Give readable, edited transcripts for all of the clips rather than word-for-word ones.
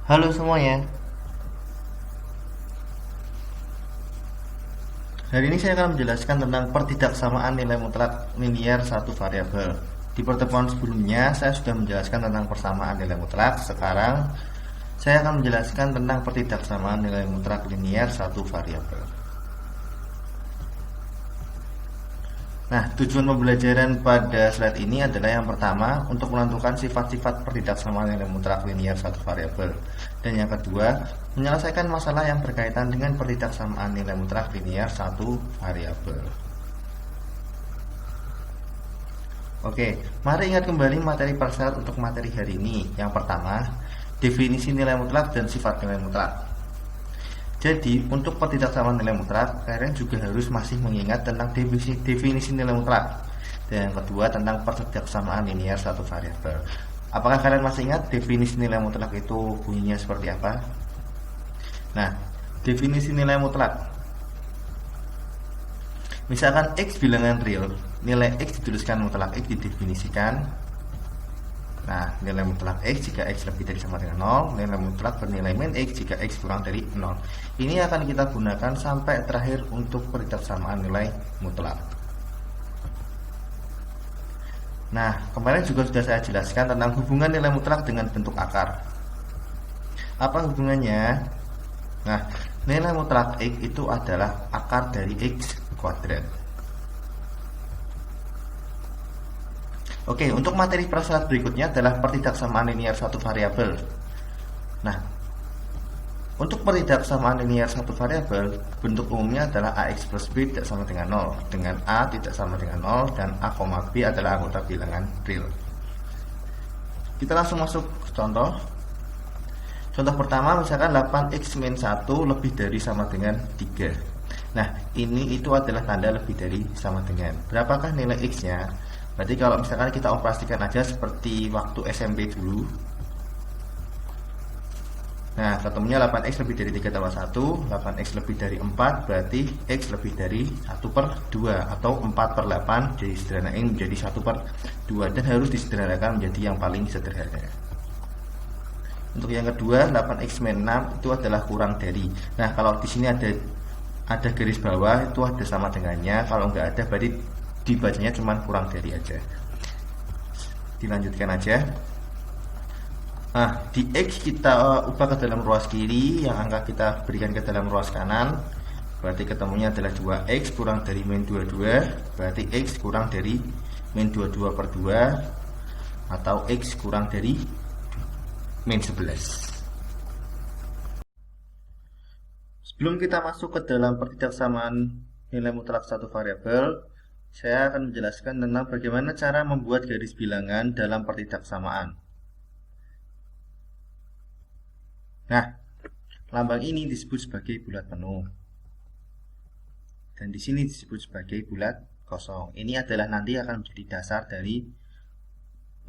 Halo semuanya, hari ini saya akan menjelaskan tentang pertidaksamaan nilai mutlak linier satu variabel. Di pertemuan sebelumnya saya sudah menjelaskan tentang persamaan nilai mutlak. Sekarang saya akan menjelaskan tentang pertidaksamaan nilai mutlak linier satu variabel. Nah, tujuan pembelajaran pada slide ini adalah yang pertama untuk menentukan sifat-sifat pertidaksamaan nilai mutlak linier satu variabel, dan yang kedua menyelesaikan masalah yang berkaitan dengan pertidaksamaan nilai mutlak linier satu variabel. Oke, mari ingat kembali materi persyarat untuk materi hari ini. Yang pertama, definisi nilai mutlak dan sifat nilai mutlak. Jadi, untuk pertidaksamaan nilai mutlak, kalian juga harus masih mengingat tentang definisi nilai mutlak. Dan yang kedua, tentang pertidaksamaan linier satu variabel. Apakah kalian masih ingat definisi nilai mutlak itu bunyinya seperti apa? Nah, definisi nilai mutlak. Misalkan X bilangan real, nilai X dituliskan mutlak X didefinisikan. Nah, nilai mutlak X jika X lebih dari sama dengan 0, nilai mutlak bernilai min X jika X kurang dari 0. Ini akan kita gunakan sampai terakhir untuk pertidaksamaan nilai mutlak. Nah, kemarin juga sudah saya jelaskan tentang hubungan nilai mutlak dengan bentuk akar. Apa hubungannya? Nah, nilai mutlak X itu adalah akar dari X kuadrat. Oke, untuk materi persyarat berikutnya adalah pertidaksamaan linier satu variabel. Nah, untuk pertidaksamaan linier satu variabel, bentuk umumnya adalah AX plus B tidak sama dengan 0, dengan A tidak sama dengan 0, dan A, B adalah anggota bilangan real. Kita langsung masuk ke contoh. Contoh pertama, misalkan 8X min 1 lebih dari sama dengan 3. Nah, ini itu adalah tanda lebih dari sama dengan. Berapakah nilai X-nya? Berarti kalau misalkan kita operasikan aja seperti waktu SMP dulu. Nah, ketemunya 8X lebih dari 3 tambah 1, 8X lebih dari 4, berarti X lebih dari 1/2, atau 4/8 disederhanakan menjadi 1/2, dan harus disederhanakan menjadi yang paling sederhana. Untuk yang kedua, 8X min 6 itu adalah kurang dari. Nah, kalau di sini ada garis bawah, itu ada sama dengannya. Kalau nggak ada, berarti dibacanya cuma kurang dari aja. Dilanjutkan aja. Nah, di X kita ubah ke dalam ruas kiri, yang angka kita berikan ke dalam ruas kanan. Berarti ketemunya adalah 2X kurang dari min 22, berarti X kurang dari min 22/2, atau X kurang dari min 11. Sebelum kita masuk ke dalam pertidaksamaan nilai mutlak satu variabel, saya akan menjelaskan tentang bagaimana cara membuat garis bilangan dalam pertidaksamaan. Nah, lambang ini disebut sebagai bulat penuh, dan di sini disebut sebagai bulat kosong. Ini adalah nanti akan menjadi dasar dari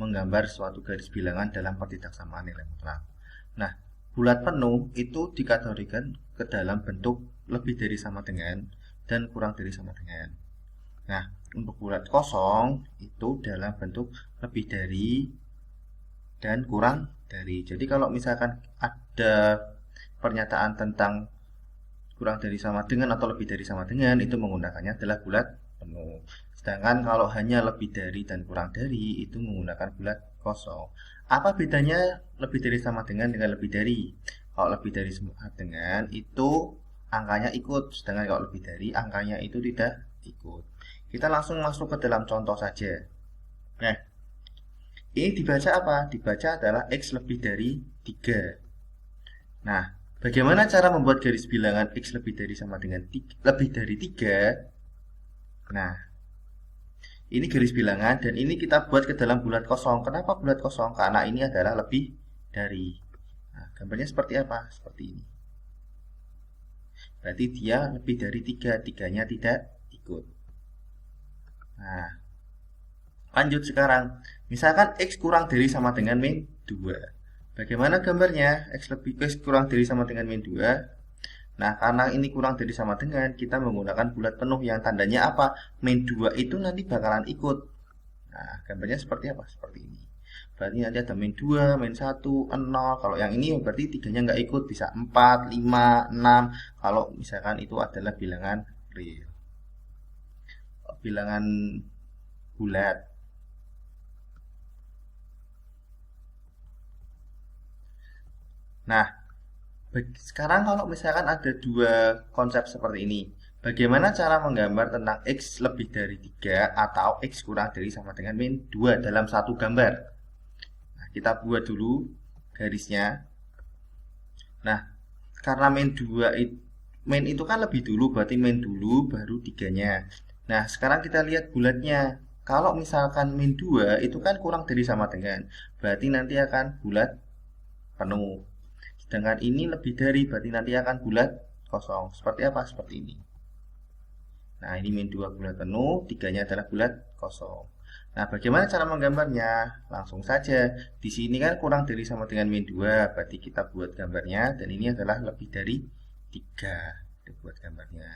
menggambar suatu garis bilangan dalam pertidaksamaan nilai mutlak. Nah, bulat penuh itu dikategorikan ke dalam bentuk lebih dari sama dengan dan kurang dari sama dengan. Nah, untuk bulat kosong itu dalam bentuk lebih dari dan kurang dari. Jadi kalau misalkan ada pernyataan tentang kurang dari sama dengan atau lebih dari sama dengan, itu menggunakannya adalah bulat penuh. Sedangkan kalau hanya lebih dari dan kurang dari, itu menggunakan bulat kosong. Apa bedanya lebih dari sama dengan lebih dari? Kalau lebih dari sama dengan itu angkanya ikut, sedangkan kalau lebih dari angkanya itu tidak ikut. Kita langsung masuk ke dalam contoh saja. Nah, ini dibaca apa? Dibaca adalah X lebih dari 3. Nah, bagaimana cara membuat garis bilangan X lebih dari sama dengan 3, lebih dari 3? Nah, ini garis bilangan dan ini kita buat ke dalam bulat kosong. Kenapa bulat kosong? Karena ini adalah lebih dari. Nah, gambarnya seperti apa? Seperti ini. Berarti dia lebih dari 3, 3-nya tidak ikut. Nah, lanjut sekarang. Misalkan X kurang dari sama dengan min 2. Bagaimana gambarnya? X kurang dari sama dengan min 2. Nah, karena ini kurang dari sama dengan, kita menggunakan bulat penuh yang tandanya apa? Min 2 itu nanti bakalan ikut. Nah, gambarnya seperti apa? Seperti ini. berarti nanti ada min 2, min 1, 0. Kalau yang ini berarti 3-nya nggak ikut, bisa 4, 5, 6. Kalau misalkan itu adalah bilangan real. Bilangan bulat. Nah, sekarang kalau misalkan ada dua konsep seperti ini, bagaimana cara menggambar tentang X lebih dari 3 atau X kurang dari sama dengan min 2 dalam satu gambar? Nah, kita buat dulu garisnya. Nah, karena min itu kan lebih dulu, berarti min dulu baru 3-nya. Nah, sekarang kita lihat bulatnya. Kalau misalkan min 2 itu kan kurang dari sama dengan, berarti nanti akan bulat penuh. Sedangkan ini lebih dari, berarti nanti akan bulat kosong. Seperti apa? Seperti ini. Nah, ini min 2 bulat penuh, 3-nya adalah bulat kosong. Nah, bagaimana cara menggambarnya? Langsung saja. Di sini kan kurang dari sama dengan min 2, berarti kita buat gambarnya, dan ini adalah lebih dari 3. Kita buat gambarnya.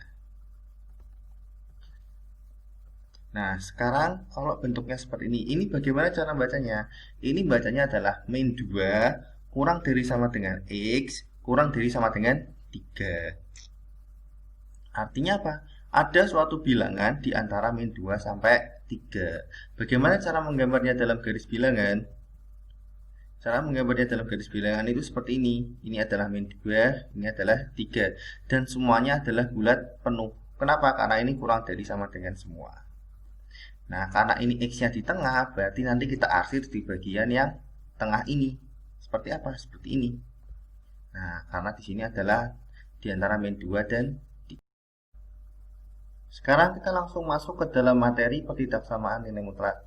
Nah, sekarang kalau bentuknya seperti ini bagaimana cara bacanya? Ini bacanya adalah min 2 kurang dari sama dengan X kurang dari sama dengan 3. Artinya apa? Ada suatu bilangan di antara min 2 sampai 3. Bagaimana cara menggambarnya dalam garis bilangan? Cara menggambarnya dalam garis bilangan itu seperti ini. Ini adalah min 2, ini adalah 3. Dan semuanya adalah bulat penuh. Kenapa? Karena ini kurang dari sama dengan semua. Nah, karena ini X-nya di tengah, berarti nanti kita arsir di bagian yang tengah ini. Seperti apa? Seperti ini. Nah, karena di sini adalah di antara min 2 dan 3. Sekarang kita langsung masuk ke dalam materi pertidaksamaan nilai mutlak.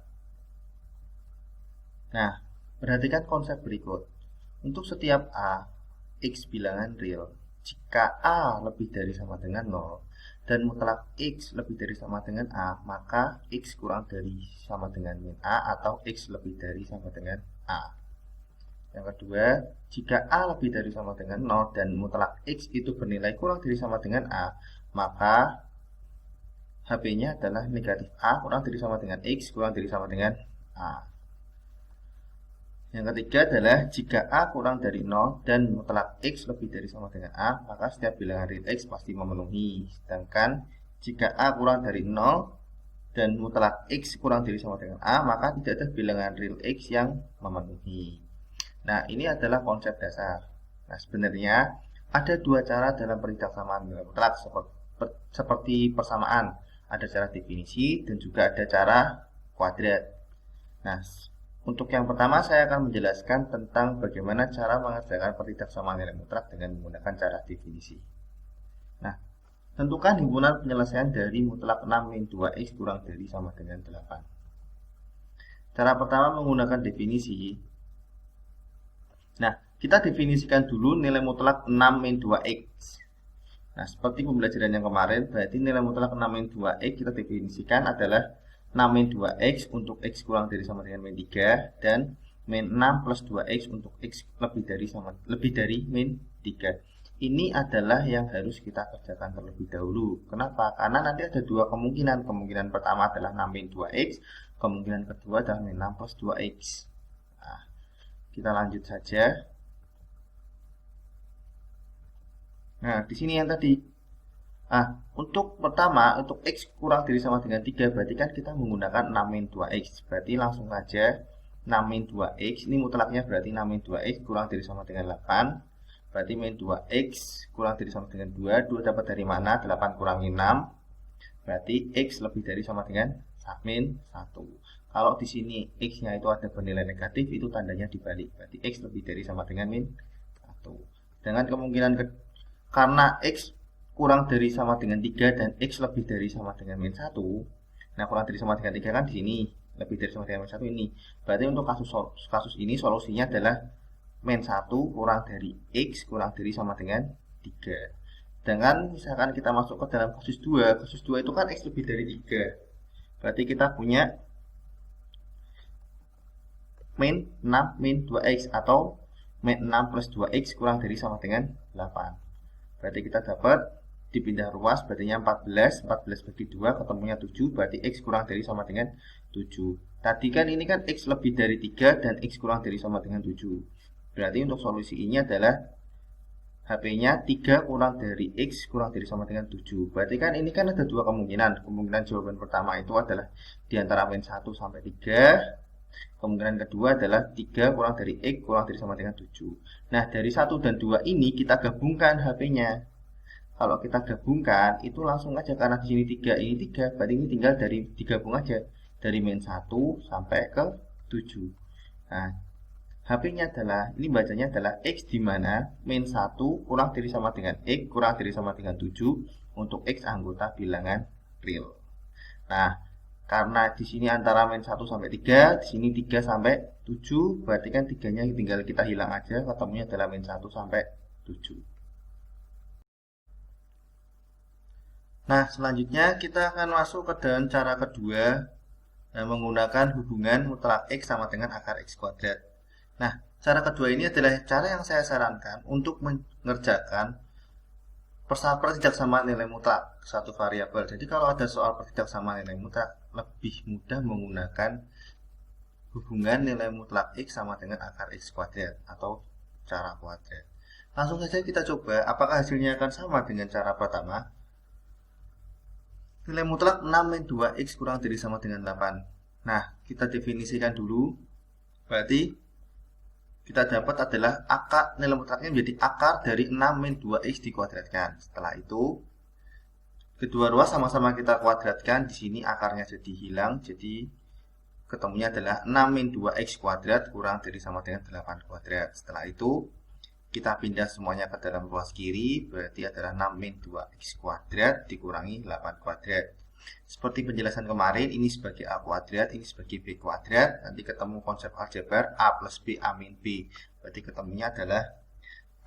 Nah, perhatikan konsep berikut. Untuk setiap A, X bilangan real. Jika A lebih dari sama dengan 0 dan mutlak X lebih dari sama dengan A, maka X kurang dari sama dengan min A atau X lebih dari sama dengan A. Yang kedua, jika A lebih dari sama dengan 0 dan mutlak X itu bernilai kurang dari sama dengan A, maka HB-nya adalah negatif A kurang dari sama dengan X kurang dari sama dengan A. Yang ketiga adalah jika A kurang dari 0 dan mutlak X lebih dari sama dengan A, maka setiap bilangan real X pasti memenuhi. Sedangkan jika A kurang dari 0 dan mutlak X kurang dari sama dengan A, maka tidak ada bilangan real X yang memenuhi. Nah, ini adalah konsep dasar. Nah, sebenarnya ada dua cara dalam pertidaksamaan nilai mutlak seperti persamaan. Ada cara definisi dan juga ada cara kuadrat. Nah, untuk yang pertama saya akan menjelaskan tentang bagaimana cara mengerjakan pertidaksamaan nilai mutlak dengan menggunakan cara definisi. Nah, tentukan himpunan penyelesaian dari mutlak 6 min 2x kurang dari sama dengan 8. Cara pertama menggunakan definisi. Nah, kita definisikan dulu nilai mutlak 6 min 2x. Nah, seperti pembelajaran yang kemarin, berarti nilai mutlak 6 min 2x kita definisikan adalah 6 min 2x untuk x kurang dari sama dengan min 3 dan min 6 plus 2x untuk x lebih dari min 3. Ini adalah yang harus kita kerjakan terlebih dahulu. Kenapa? Karena nanti ada dua kemungkinan. Kemungkinan pertama adalah 6 min 2x, kemungkinan kedua adalah min 6 plus 2x. Nah, kita lanjut saja. Nah, di sini yang tadi. Nah, untuk pertama, untuk X kurang dari sama dengan 3, berarti kan kita menggunakan 6 min 2X. Berarti langsung saja 6 min 2X, ini mutlaknya berarti 6 min 2X kurang dari sama dengan 8. Berarti min 2X kurang dari sama dengan 2. 2 dapat dari mana? 8 kurangi 6. Berarti X lebih dari sama dengan min 1. Kalau di sini X-nya itu ada bernilai negatif, itu tandanya dibalik. Berarti X lebih dari sama dengan min 1. Dengan kemungkinan karena X kurang dari sama dengan 3 dan X lebih dari sama dengan min 1. Nah, kurang dari sama dengan 3 kan di sini, lebih dari sama dengan min 1 ini. Berarti untuk kasus ini solusinya adalah min 1 kurang dari X kurang dari sama dengan 3. Dengan misalkan kita masuk ke dalam kasus 2, kasus 2 itu kan X lebih dari 3. Berarti kita punya min 6 min 2X atau min 6 plus 2X kurang dari sama dengan 8. Berarti kita dapat dipindah ruas, berarti 14 bagi 2 ketemunya 7, berarti X kurang dari sama dengan 7. Tadi kan ini kan X lebih dari 3 dan X kurang dari sama dengan 7. Berarti untuk solusi ini adalah HP-nya 3 kurang dari X kurang dari sama dengan 7. Berarti kan ini kan ada dua kemungkinan. Kemungkinan jawaban pertama itu adalah di antara min 1 sampai 3. Kemungkinan kedua adalah 3 kurang dari X kurang dari sama dengan 7. Nah, dari 1 dan 2 ini kita gabungkan HP-nya. Kalau kita gabungkan, itu langsung aja. Karena di sini 3, ini 3. Berarti ini tinggal dari digabung aja. Dari min 1 sampai ke 7. Nah, HP-nya adalah, ini bacanya adalah X di mana min 1 kurang dari sama dengan X kurang dari sama dengan 7 untuk X anggota bilangan real. Nah, karena di sini antara min 1 sampai 3, di sini 3 sampai 7, berarti kan 3-nya tinggal kita hilang aja, ketemunya adalah min 1 sampai 7. Nah, selanjutnya kita akan masuk ke dalam cara kedua, menggunakan hubungan mutlak X sama dengan akar X kuadrat. Nah, cara kedua ini adalah cara yang saya sarankan untuk mengerjakan pertidaksamaan nilai mutlak satu variabel. Jadi kalau ada soal pertidaksamaan nilai mutlak, lebih mudah menggunakan hubungan nilai mutlak X sama dengan akar X kuadrat atau cara kuadrat. Langsung saja kita coba apakah hasilnya akan sama dengan cara pertama. Nilai mutlak 6 min 2X kurang dari sama dengan 8. Nah, kita definisikan dulu. Berarti kita dapat adalah akar, nilai mutlaknya menjadi akar dari 6 min 2X dikuadratkan. Setelah itu, kedua ruas sama-sama kita kuadratkan. Di sini akarnya jadi hilang, jadi ketemunya adalah 6 min 2X kuadrat kurang dari sama dengan 8 kuadrat. Setelah itu, kita pindah semuanya ke dalam ruas kiri, berarti adalah 6 min 2X kuadrat dikurangi 8 kuadrat. Seperti penjelasan kemarin, ini sebagai A kuadrat, ini sebagai B kuadrat. Nanti ketemu konsep aljabar A plus B, A min B. Berarti ketemunya adalah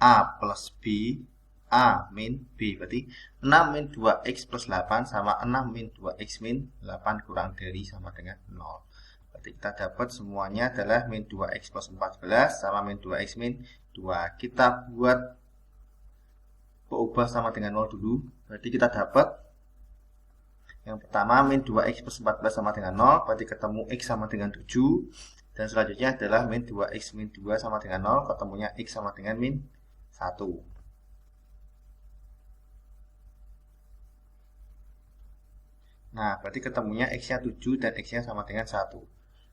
A plus B, A min B. Berarti 6 min 2X plus 8 sama 6 min 2X min 8 kurang dari sama dengan 0. Berarti kita dapat semuanya adalah min 2X plus 14 sama min 2X min 2. Kita buat berubah sama dengan 0 dulu. Berarti kita dapat yang pertama min 2X plus 14 sama dengan 0. Berarti ketemu X sama dengan 7. Dan selanjutnya adalah min 2X min 2 sama dengan 0. Ketemunya X sama dengan min 1. Nah, berarti ketemunya X-nya 7 dan X-nya sama dengan 1.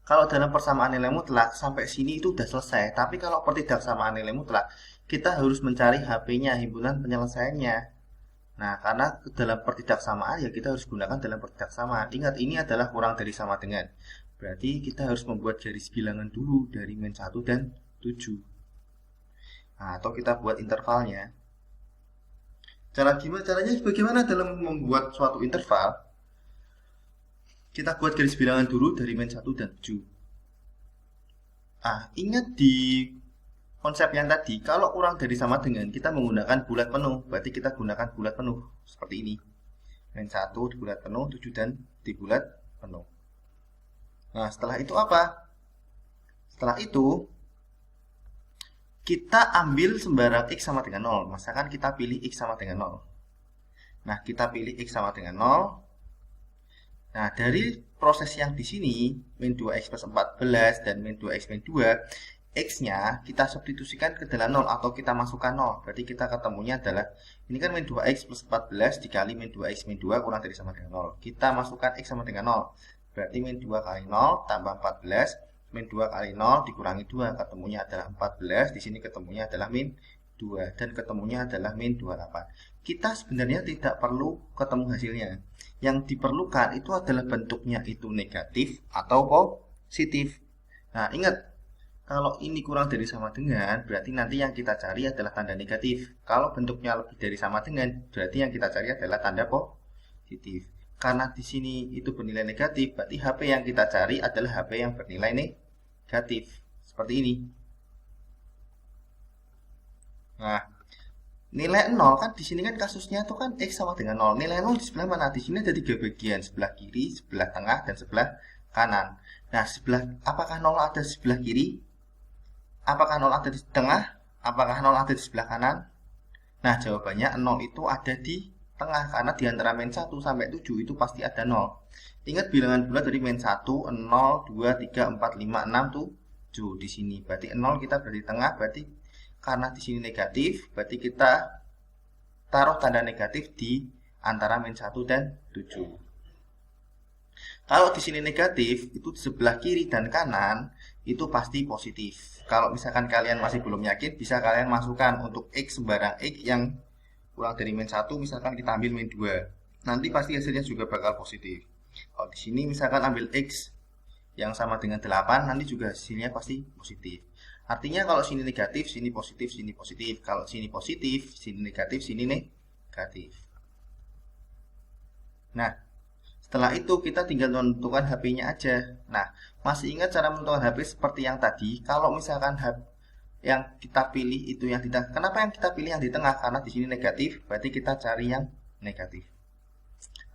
Kalau dalam persamaan nilai mutlak, sampai sini itu sudah selesai. Tapi kalau pertidaksamaan nilai mutlak, kita harus mencari HP-nya, himpunan penyelesaiannya. Nah, karena dalam pertidaksamaan, ya kita harus gunakan dalam pertidaksamaan. Ingat, ini adalah kurang dari sama dengan. Berarti kita harus membuat garis bilangan dulu dari min 1 dan 7. Nah, atau kita buat intervalnya. Caranya bagaimana dalam membuat suatu interval? Kita buat garis bilangan dulu dari min 1 dan 7. Ingat di konsep yang tadi, kalau kurang dari sama dengan, kita menggunakan bulat penuh. Berarti kita gunakan bulat penuh, seperti ini. Min 1 di bulat penuh, 7 dan di bulat penuh. Nah, setelah itu apa? Setelah itu, kita ambil sembarang X sama dengan 0. Misalkan kita pilih X sama dengan 0. Nah, kita pilih X sama dengan 0. Nah, dari proses yang di sini, min 2X plus 14 dan min 2X min 2, X-nya kita substitusikan ke dalam 0 atau kita masukkan 0. Berarti kita ketemunya adalah, ini kan min 2X plus 14 dikali min 2X min 2 kurang dari sama dengan 0. Kita masukkan X sama dengan 0. Berarti min 2 kali 0 tambah 14, min 2 kali 0 dikurangi 2, ketemunya adalah 14. Di sini ketemunya adalah min 2 dan ketemunya adalah min 28. Kita sebenarnya tidak perlu ketemu hasilnya. Yang diperlukan itu adalah bentuknya itu negatif atau positif. Nah, ingat, kalau ini kurang dari sama dengan, berarti nanti yang kita cari adalah tanda negatif. Kalau bentuknya lebih dari sama dengan, berarti yang kita cari adalah tanda positif. Karena di sini itu bernilai negatif, berarti HP yang kita cari adalah HP yang bernilai negatif. Seperti ini. Nah, nilai 0 kan di sini kan kasusnya itu kan X sama dengan 0. Nilai 0 di sebelah mana? Di sini ada 3 bagian, sebelah kiri, sebelah tengah, dan sebelah kanan. Nah, apakah 0 ada di sebelah kiri? Apakah 0 ada di tengah? Apakah 0 ada di sebelah kanan? Nah, jawabannya 0 itu ada di tengah karena di antara min 1 sampai 7 itu pasti ada 0. Ingat bilangan bulat dari min 1, 0, 2, 3, 4, 5, 6, 7 di sini. Berarti 0 kita berarti tengah, berarti karena di sini negatif, berarti kita taruh tanda negatif di antara min 1 dan 7. Kalau di sini negatif, itu di sebelah kiri dan kanan itu pasti positif. Kalau misalkan kalian masih belum yakin, bisa kalian masukkan untuk X sembarang X yang kurang dari min 1, misalkan kita ambil min 2. Nanti pasti hasilnya juga bakal positif. Kalau di sini misalkan ambil X yang sama dengan 8, nanti juga hasilnya pasti positif. Artinya kalau sini negatif, sini positif, sini positif. Kalau sini positif, sini negatif, sini negatif. Nah, setelah itu kita tinggal menentukan HP-nya aja. Nah, masih ingat cara menentukan HP seperti yang tadi? Kalau misalkan yang kita pilih itu yang di tengah. Kenapa yang kita pilih yang di tengah? Karena di sini negatif, berarti kita cari yang negatif.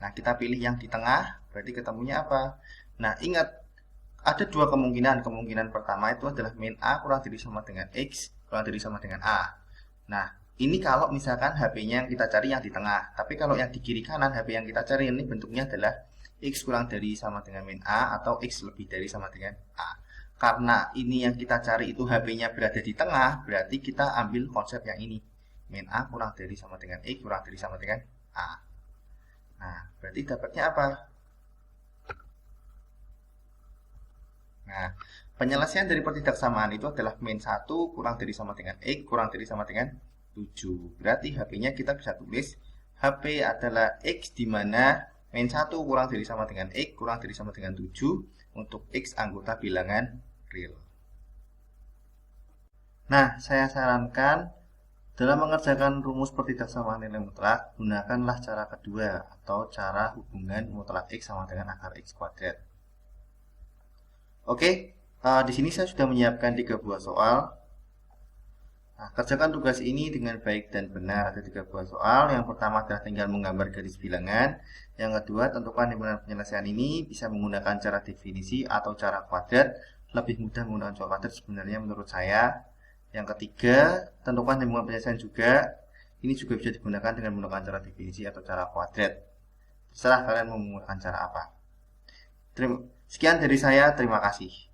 Nah, kita pilih yang di tengah, berarti ketemunya apa? Nah, ingat ada dua kemungkinan. Kemungkinan pertama itu adalah min A kurang dari sama dengan X kurang dari sama dengan A. Nah, ini kalau misalkan HP-nya yang kita cari yang di tengah. Tapi kalau yang di kiri kanan, HP yang kita cari ini bentuknya adalah X kurang dari sama dengan min A atau X lebih dari sama dengan A. Karena ini yang kita cari itu HP-nya berada di tengah, berarti kita ambil konsep yang ini. Min A kurang dari sama dengan X kurang dari sama dengan A. Nah, berarti dapatnya apa? Nah, penyelesaian dari pertidaksamaan itu adalah min 1 kurang dari sama dengan X kurang dari sama dengan 7. Berarti HP-nya kita bisa tulis HP adalah X di mana min 1 kurang dari sama dengan X kurang dari sama dengan 7 untuk X anggota bilangan real. Nah, saya sarankan dalam mengerjakan rumus pertidaksamaan nilai mutlak, gunakanlah cara kedua atau cara hubungan mutlak X sama dengan akar X kuadrat. Oke, di sini saya sudah menyiapkan 3 buah soal. Nah, kerjakan tugas ini dengan baik dan benar. Ada 3 buah soal. Yang pertama adalah tinggal menggambar garis bilangan. Yang kedua, tentukan himpunan penyelesaian ini bisa menggunakan cara definisi atau cara kuadrat. Lebih mudah menggunakan cara kuadrat sebenarnya menurut saya. Yang ketiga, tentukan himpunan penyelesaian juga. Ini juga bisa digunakan dengan menggunakan cara definisi atau cara kuadrat. Terserah kalian mau menggunakan cara apa. Sekian dari saya, terima kasih.